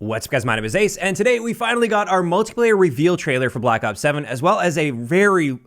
What's up guys, my name is Ace, and today we finally got our multiplayer reveal trailer for Black Ops 7, as well as a very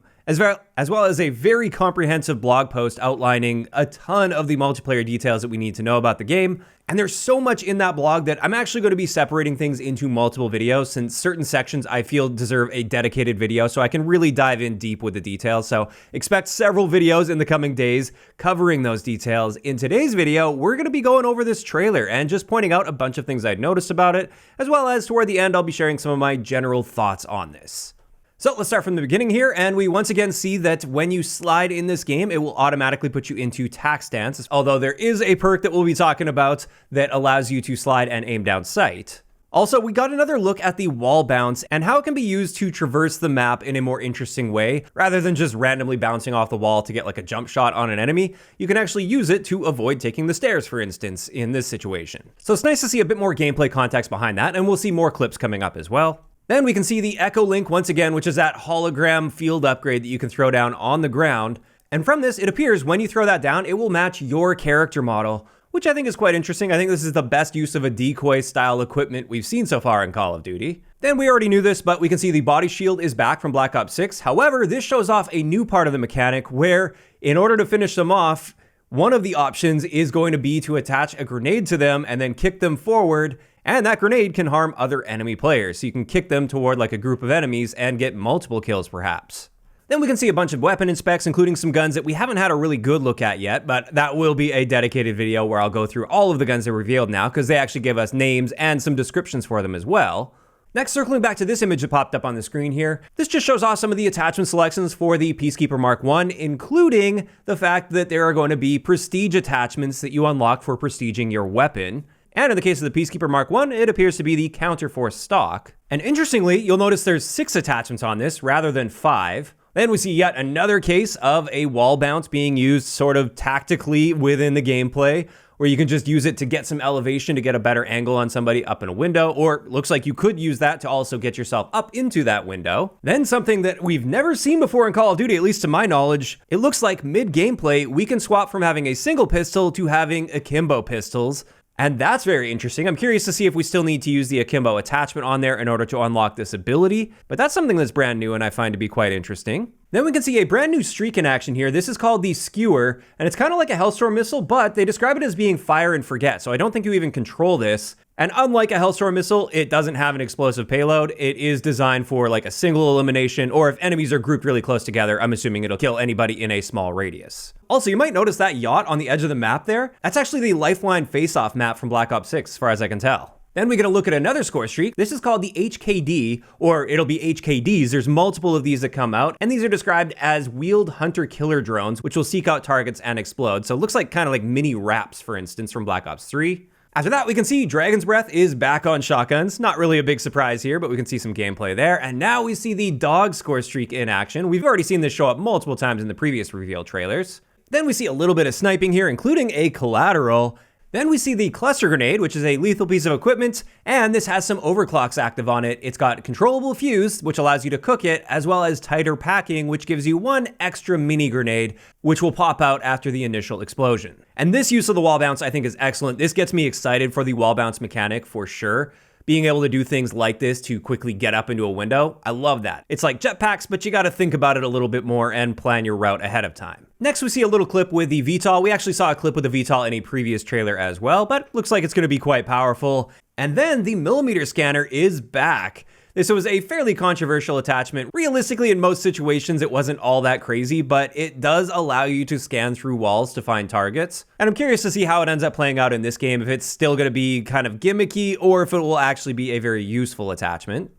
comprehensive blog post outlining a ton of the multiplayer details that we need to know about the game. And there's so much in that blog that I'm actually going to be separating things into multiple videos, since certain sections I feel deserve a dedicated video so I can really dive in deep with the details. So expect several videos in the coming days covering those details. In today's video, we're going to be going over this trailer and just pointing out a bunch of things I'd noticed about it, as well as toward the end I'll be sharing some of my general thoughts on this. So let's start from the beginning here, and we once again see that when you slide in this game, it will automatically put you into tac stance, although there is a perk that we'll be talking about that allows you to slide and aim down sight. Also, we got another look at the wall bounce and how it can be used to traverse the map in a more interesting way. Rather than just randomly bouncing off the wall to get like a jump shot on an enemy, you can actually use it to avoid taking the stairs, for instance, in this situation. So it's nice to see a bit more gameplay context behind that, and we'll see more clips coming up as well. Then we can see the Echo Link once again, which is that hologram field upgrade that you can throw down on the ground. And from this, it appears when you throw that down, it will match your character model, which I think is quite interesting. I think this is the best use of a decoy style equipment we've seen so far in Call of Duty. Then we already knew this, but we can see the body shield is back from Black Ops 6. However, this shows off a new part of the mechanic where, in order to finish them off, one of the options is going to be to attach a grenade to them and then kick them forward. And that grenade can harm other enemy players, so you can kick them toward like a group of enemies and get multiple kills perhaps. Then we can see a bunch of weapon inspects, including some guns that we haven't had a really good look at yet, but that will be a dedicated video where I'll go through all of the guns that are revealed now, because they actually give us names and some descriptions for them as well. Next, circling back to this image that popped up on the screen here, this just shows off some of the attachment selections for the Peacekeeper Mark I, including the fact that there are going to be prestige attachments that you unlock for prestiging your weapon. And in the case of the Peacekeeper Mark I, it appears to be the Counterforce stock. And interestingly, you'll notice there's 6 attachments on this rather than 5. Then we see yet another case of a wall bounce being used sort of tactically within the gameplay, where you can just use it to get some elevation to get a better angle on somebody up in a window, or looks like you could use that to also get yourself up into that window. Then something that we've never seen before in Call of Duty, at least to my knowledge, it looks like mid-gameplay we can swap from having a single pistol to having akimbo pistols. And that's very interesting. I'm curious to see if we still need to use the akimbo attachment on there in order to unlock this ability, but that's something that's brand new and I find to be quite interesting. Then we can see a brand new streak in action here. This is called the Skewer, and it's kind of like a Hellstorm missile, but they describe it as being fire and forget, so I don't think you even control this. And unlike a Hellstorm missile, it doesn't have an explosive payload. It is designed for like a single elimination, or if enemies are grouped really close together, I'm assuming it'll kill anybody in a small radius. Also, you might notice that yacht on the edge of the map there. That's actually the Lifeline face-off map from Black Ops 6, as far as I can tell. Then we get a look at another score streak. This is called the HKD, or it'll be HKDs. There's multiple of these that come out, and these are described as wheeled hunter-killer drones, which will seek out targets and explode. So it looks like kind of like mini wraps, for instance, from Black Ops 3. After that, we can see Dragon's Breath is back on shotguns. Not really a big surprise here, but we can see some gameplay there. And now we see the dog score streak in action. We've already seen this show up multiple times in the previous reveal trailers. Then we see a little bit of sniping here, including a collateral. Then we see the cluster grenade, which is a lethal piece of equipment, and this has some overclocks active on it. It's got controllable fuse, which allows you to cook it, as well as tighter packing, which gives you one extra mini grenade, which will pop out after the initial explosion. And this use of the wall bounce I think is excellent. This gets me excited for the wall bounce mechanic for sure. Being able to do things like this to quickly get up into a window, I love that. It's like jetpacks, but you gotta think about it a little bit more and plan your route ahead of time. Next, we see a little clip with the VTOL. We actually saw a clip with the VTOL in a previous trailer as well, but looks like it's gonna be quite powerful. And then the millimeter scanner is back. This was a fairly controversial attachment. Realistically, in most situations, it wasn't all that crazy, but it does allow you to scan through walls to find targets. And I'm curious to see how it ends up playing out in this game, if it's still gonna be kind of gimmicky or if it will actually be a very useful attachment.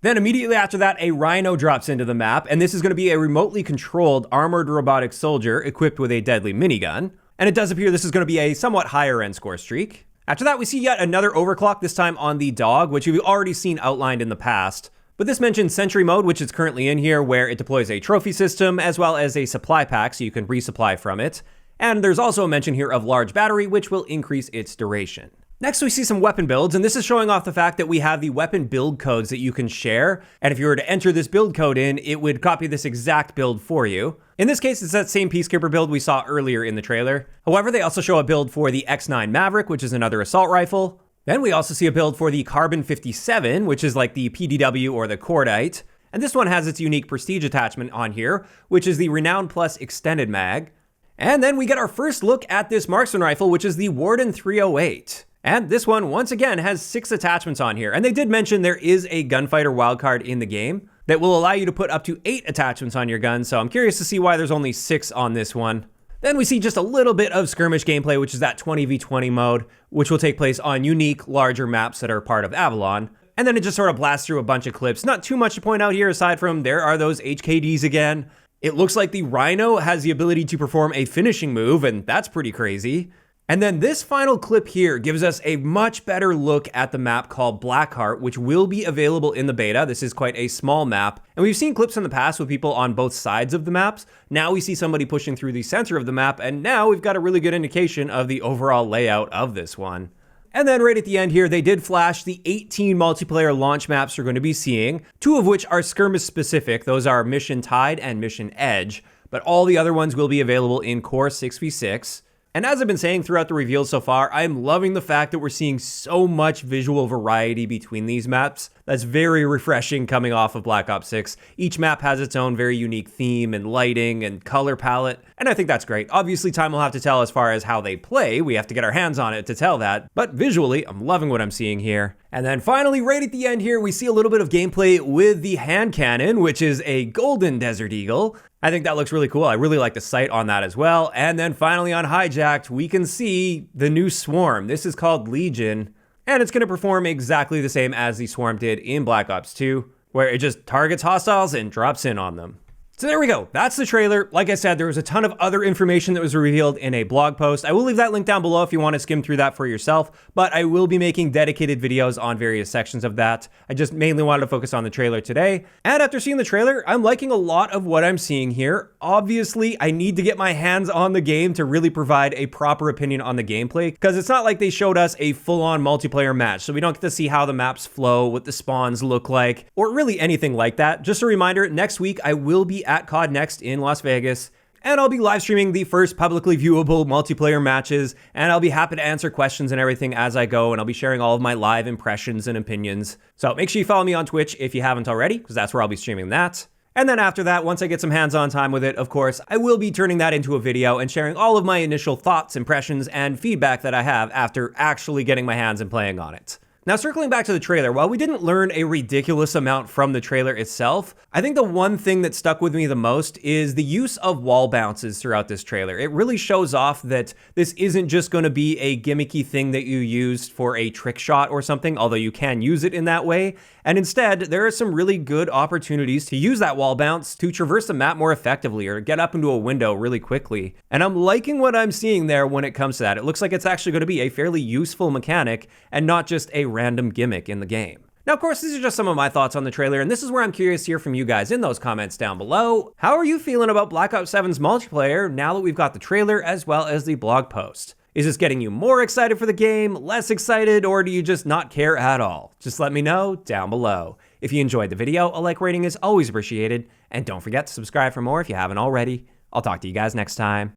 Then immediately after that, a Rhino drops into the map, and this is gonna be a remotely controlled armored robotic soldier equipped with a deadly minigun. And it does appear this is gonna be a somewhat higher end score streak. After that, we see yet another overclock, this time on the dog, which we've already seen outlined in the past. But this mentions Sentry Mode, which is currently in here, where it deploys a trophy system, as well as a supply pack, so you can resupply from it. And there's also a mention here of Large Battery, which will increase its duration. Next, we see some weapon builds, and this is showing off the fact that we have the weapon build codes that you can share. And if you were to enter this build code in, it would copy this exact build for you. In this case, it's that same Peacekeeper build we saw earlier in the trailer. However, they also show a build for the X9 Maverick, which is another assault rifle. Then we also see a build for the Carbon 57, which is like the PDW or the Cordite. And this one has its unique prestige attachment on here, which is the Renown Plus Extended Mag. And then we get our first look at this marksman rifle, which is the Warden 308. And this one, once again, has 6 attachments on here. And they did mention there is a gunfighter wildcard in the game that will allow you to put up to 8 attachments on your gun. So I'm curious to see why there's only 6 on this one. Then we see just a little bit of skirmish gameplay, which is that 20v20 mode, which will take place on unique, larger maps that are part of Avalon. And then it just sort of blasts through a bunch of clips. Not too much to point out here, aside from there are those HKDs again. It looks like the Rhino has the ability to perform a finishing move, and that's pretty crazy. And then this final clip here gives us a much better look at the map called Blackheart, which will be available in the beta. This is quite a small map. And we've seen clips in the past with people on both sides of the maps. Now we see somebody pushing through the center of the map, and now we've got a really good indication of the overall layout of this one. And then right at the end here, they did flash the 18 multiplayer launch maps you're going to be seeing, 2 of which are skirmish specific. Those are Mission Tide and Mission Edge, but all the other ones will be available in Core 6v6. And as I've been saying throughout the reveals so far, I'm loving the fact that we're seeing so much visual variety between these maps. That's very refreshing coming off of Black Ops 6. Each map has its own very unique theme and lighting and color palette, and I think that's great. Obviously, time will have to tell as far as how they play. We have to get our hands on it to tell that, but visually, I'm loving what I'm seeing here. And then finally, right at the end here, we see a little bit of gameplay with the hand cannon, which is a golden Desert Eagle. I think that looks really cool. I really like the sight on that as well. And then finally on Hijacked, we can see the new Swarm. This is called Legion, and it's going to perform exactly the same as the Swarm did in Black Ops 2, where it just targets hostiles and drops in on them. So there we go. That's the trailer. Like I said, there was a ton of other information that was revealed in a blog post. I will leave that link down below if you want to skim through that for yourself, but I will be making dedicated videos on various sections of that. I just mainly wanted to focus on the trailer today. And after seeing the trailer, I'm liking a lot of what I'm seeing here. Obviously, I need to get my hands on the game to really provide a proper opinion on the gameplay, because it's not like they showed us a full-on multiplayer match, so we don't get to see how the maps flow, what the spawns look like, or really anything like that. Just a reminder, next week I will be at COD Next in Las Vegas, and I'll be live streaming the first publicly viewable multiplayer matches, and I'll be happy to answer questions and everything as I go, and I'll be sharing all of my live impressions and opinions. So make sure you follow me on Twitch if you haven't already, because that's where I'll be streaming that. And then after that, once I get some hands-on time with it, of course, I will be turning that into a video and sharing all of my initial thoughts, impressions, and feedback that I have after actually getting my hands and playing on it. Now, circling back to the trailer, while we didn't learn a ridiculous amount from the trailer itself, I think the one thing that stuck with me the most is the use of wall bounces throughout this trailer. It really shows off that this isn't just going to be a gimmicky thing that you used for a trick shot or something, although you can use it in that way. And instead, there are some really good opportunities to use that wall bounce to traverse the map more effectively or get up into a window really quickly. And I'm liking what I'm seeing there when it comes to that. It looks like it's actually going to be a fairly useful mechanic and not just a random gimmick in the game. Now, of course, these are just some of my thoughts on the trailer, and this is where I'm curious to hear from you guys in those comments down below. How are you feeling about Black Ops 7's multiplayer now that we've got the trailer as well as the blog post? Is this getting you more excited for the game, less excited, or do you just not care at all? Just let me know down below. If you enjoyed the video, a like rating is always appreciated, and don't forget to subscribe for more if you haven't already. I'll talk to you guys next time.